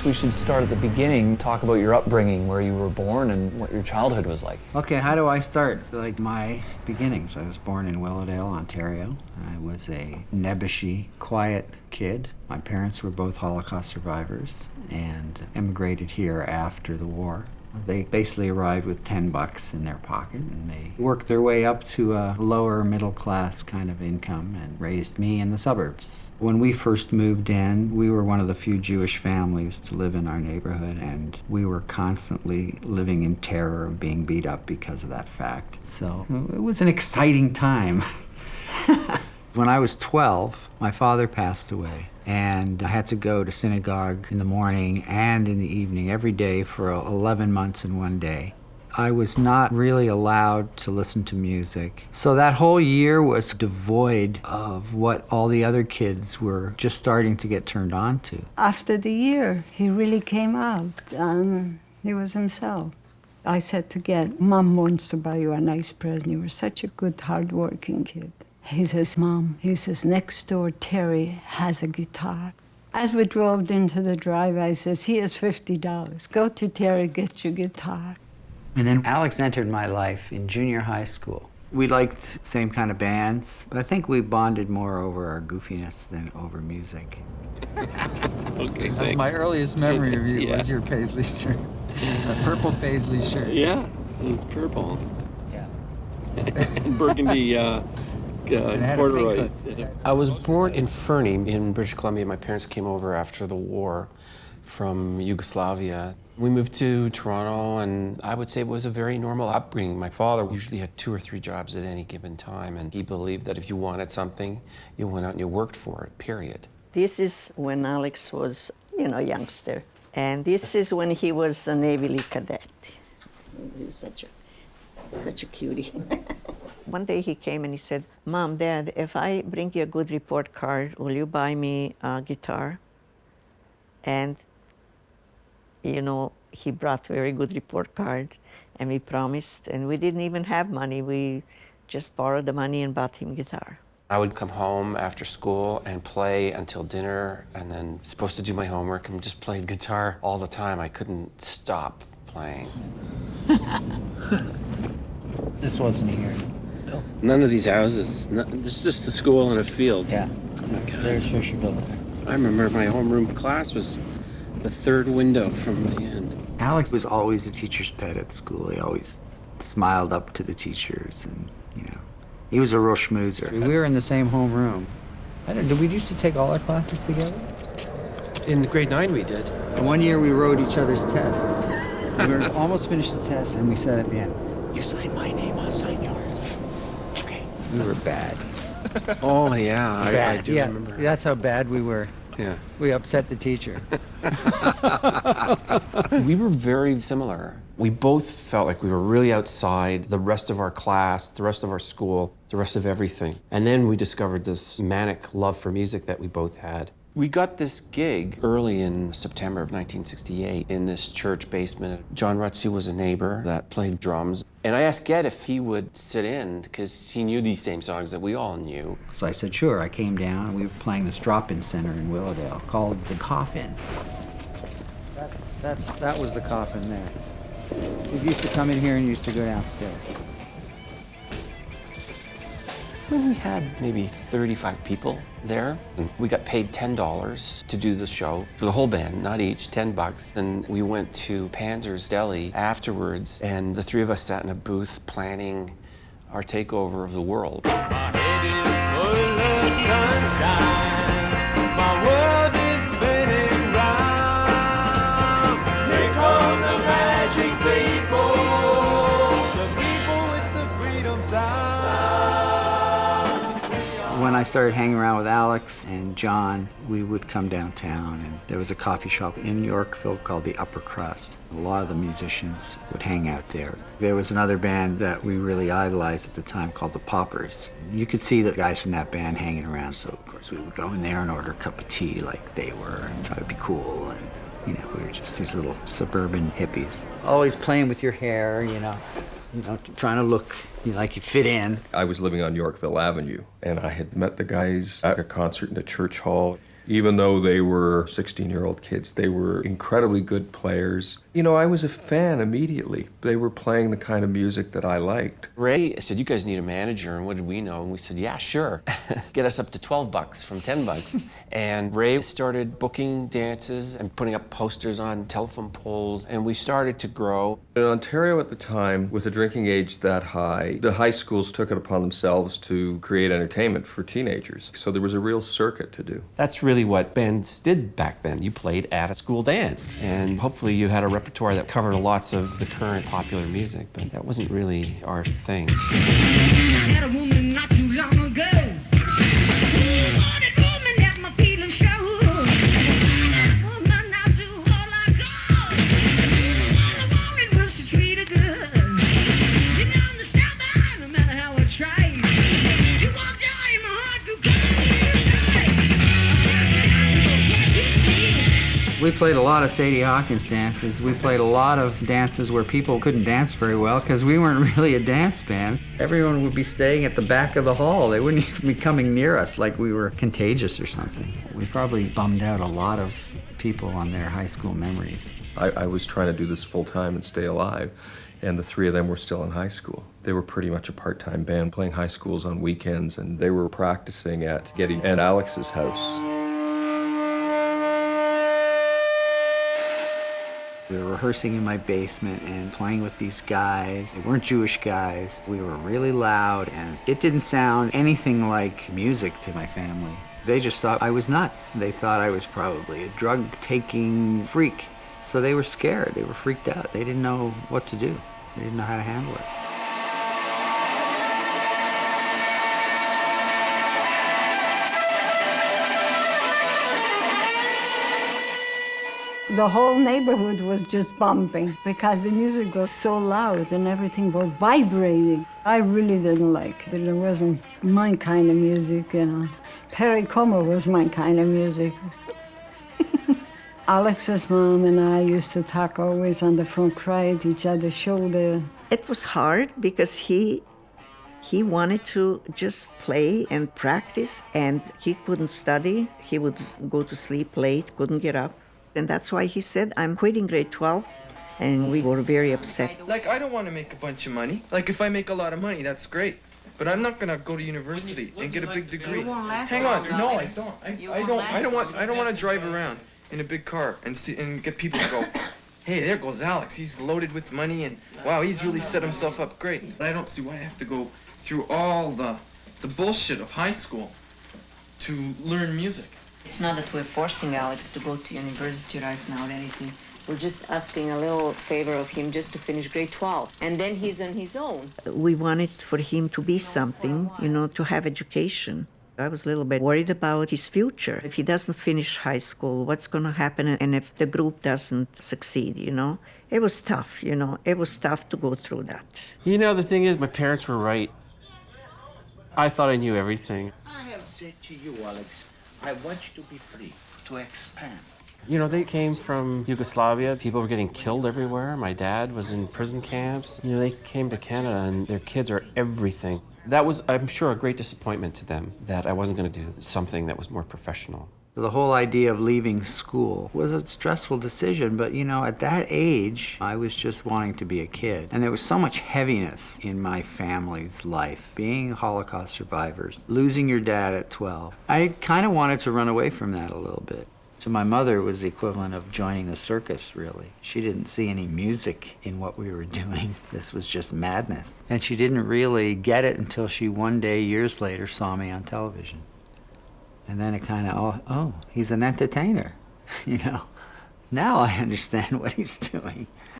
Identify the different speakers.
Speaker 1: we should start at the beginning, talk about your upbringing, where you were born and what your childhood was like.
Speaker 2: Okay, how do I start? Like my beginnings. I was born in Willowdale, Ontario. I was a nebbishy, quiet kid. My parents were both Holocaust survivors and immigrated here after the war. They basically arrived with $10 in their pocket, and they worked their way up to a lower middle class kind of income and raised me in the suburbs. When we first moved in, we were one of the few Jewish families to live in our neighborhood, and we were constantly living in terror of being beat up because of that fact. So it was an exciting time. When I was 12, my father passed away, and I had to go to synagogue in the morning and in the evening every day for 11 months in one day. I was not really allowed to listen to music. So that whole year was devoid of what all the other kids were just starting to get turned on to.
Speaker 3: After the year, he really came out, and he was himself. I said to Ged, Mom wants to buy you a nice present. You were such a good, hard-working kid. He says, Mom, he says, next door, Terry has a guitar. As we drove into the drive, I says, here's $50. Go to Terry, get your guitar.
Speaker 2: And then Alex entered my life in junior high school. We liked the same kind of bands, but I think we bonded more over our goofiness than over music.
Speaker 4: Okay, thanks.
Speaker 5: My earliest memory of you was your paisley shirt, a purple paisley shirt.
Speaker 4: Yeah, it was purple.
Speaker 2: Yeah.
Speaker 4: And burgundy corduroys.
Speaker 6: I was born in Fernie in British Columbia. My parents came over after the war from Yugoslavia. We moved to Toronto, and I would say it was a very normal upbringing. My father usually had 2 or 3 jobs at any given time, and he believed that if you wanted something, you went out and you worked for it, period.
Speaker 7: This is when Alex was, youngster. And this is when he was a Navy cadet. He was such a cutie. One day he came and he said, Mom, Dad, if I bring you a good report card, will you buy me a guitar? And, he brought a very good report card, and we promised, and we didn't even have money. We just borrowed the money and bought him a guitar.
Speaker 6: I would come home after school and play until dinner, and then supposed to do my homework and just played guitar all the time. I couldn't stop playing.
Speaker 2: This wasn't here.
Speaker 4: None of these houses. It's just the school and a field.
Speaker 2: Yeah.
Speaker 4: Oh my God.
Speaker 2: There's Fisherville there.
Speaker 4: I remember my homeroom class was the 3rd window from the end.
Speaker 2: Alex was always a teacher's pet at school. He always smiled up to the teachers, and, he was a real schmoozer. We were in the same homeroom. Did we used to take all our classes together?
Speaker 4: In grade 9 we did.
Speaker 2: And one year we wrote each other's test. We were almost finished the test, and we said at the end, you sign my name, I'll sign yours. Okay. We were bad.
Speaker 4: Oh, yeah, I do
Speaker 5: Yeah,
Speaker 4: remember.
Speaker 5: that's how bad we were.
Speaker 4: Yeah.
Speaker 5: We upset the teacher.
Speaker 6: We were very similar. We both felt like we were really outside the rest of our class, the rest of our school, the rest of everything. And then we discovered this manic love for music that we both had. We got this gig early in September of 1968 in this church basement. John Rutsu was a neighbor that played drums. And I asked Ged if he would sit in, because he knew these same songs that we all knew.
Speaker 2: So I said, sure. I came down, and we were playing this drop-in center in Willowdale called The Coffin.
Speaker 5: That was the coffin there. We used to come in here and used to go downstairs.
Speaker 6: When we had maybe 35 people there, and we got paid $10 to do the show for the whole band, not each, $10. And we went to Panzer's Deli afterwards, and the 3 of us sat in a booth planning our takeover of the world.
Speaker 8: My head is full of sunshine. My world is spinning round. Here come the magic people. The people with the freedom sound.
Speaker 2: When I started hanging around with Alex and John, we would come downtown, and there was a coffee shop in Yorkville called the Upper Crust. A lot of the musicians would hang out there. There was another band that we really idolized at the time called the Poppers. You could see the guys from that band hanging around, so of course we would go in there and order a cup of tea like they were and try to be cool, and we were just these little suburban hippies. Always playing with your hair, trying to look like you fit in.
Speaker 9: I was living on Yorkville Avenue, and I had met the guys at a concert in the church hall. Even though they were 16-year-old kids, they were incredibly good players. You know, I was a fan immediately. They were playing the kind of music that I liked.
Speaker 6: Ray said, "You guys need a manager," and what did we know? And we said, "Yeah, sure." Get us up to $12 from $10. And Ray started booking dances and putting up posters on telephone poles, and we started to grow.
Speaker 9: In Ontario at the time, with a drinking age that high, the high schools took it upon themselves to create entertainment for teenagers. So there was a real circuit to do.
Speaker 6: That's really what bands did back then. You played at a school dance, and hopefully you had a repertoire that covered lots of the current popular music, but that wasn't really our thing.
Speaker 10: I had a woman not too long ago.
Speaker 2: We played a lot of Sadie Hawkins dances. We played a lot of dances where people couldn't dance very well because we weren't really a dance band. Everyone would be staying at the back of the hall. They wouldn't even be coming near us like we were contagious or something. We probably bummed out a lot of people on their high school memories.
Speaker 9: I was trying to do this full-time and stay alive, and the three of them were still in high school. They were pretty much a part-time band playing high schools on weekends, and they were practicing at Getty and Alex's house.
Speaker 2: We were rehearsing in my basement and playing with these guys. They weren't Jewish guys. We were really loud, and it didn't sound anything like music to my family. They just thought I was nuts. They thought I was probably a drug-taking freak. So they were scared. They were freaked out. They didn't know what to do. They didn't know how to handle it.
Speaker 3: The whole neighborhood was just bumping because the music was so loud and everything was vibrating. I really didn't like it. It wasn't my kind of music, you know. Perry Como was my kind of music. Alex's mom and I used to talk always on the front, cry at each other's shoulder.
Speaker 7: It was hard because he wanted to just play and practice, and he couldn't study. He would go to sleep late, couldn't get up. And that's why he said, "I'm quitting grade 12." And we were very upset.
Speaker 11: Like, I don't want to make a bunch of money. Like, if I make a lot of money, that's great. But I'm not gonna go to university and get a big degree. Hang on, no, I don't. I don't want to drive around in a big car and get people to go, "Hey, there goes Alex. He's loaded with money, and wow, he's really set himself up great." But I don't see why I have to go through all the bullshit of high school to learn music.
Speaker 12: It's not that we're forcing Alex to go to university right now or anything. We're just asking a little favor of him just to finish grade 12. And then he's on his own.
Speaker 7: We wanted for him to be something, you know, to have education. I was a little bit worried about his future. If he doesn't finish high school, what's going to happen? And if the group doesn't succeed, you know? It was tough, you know. It was tough to go through that.
Speaker 6: You know, the thing is, my parents were right. I thought I knew everything.
Speaker 13: I have said to you, Alex, I want you to be free, to expand.
Speaker 6: You know, they came from Yugoslavia. People were getting killed everywhere. My dad was in prison camps. You know, they came to Canada, and their kids are everything. That was, I'm sure, a great disappointment to them, that I wasn't going to do something that was more professional.
Speaker 2: The whole idea of leaving school was a stressful decision, but you know, at that age, I was just wanting to be a kid. And there was so much heaviness in my family's life, being Holocaust survivors, losing your dad at 12. I kind of wanted to run away from that a little bit. To my mother, it was the equivalent of joining the circus, really. She didn't see any music in what we were doing. This was just madness. And she didn't really get it until she one day, years later, saw me on television. And then it kind of, oh, he's an entertainer, you know. Now I understand what he's doing.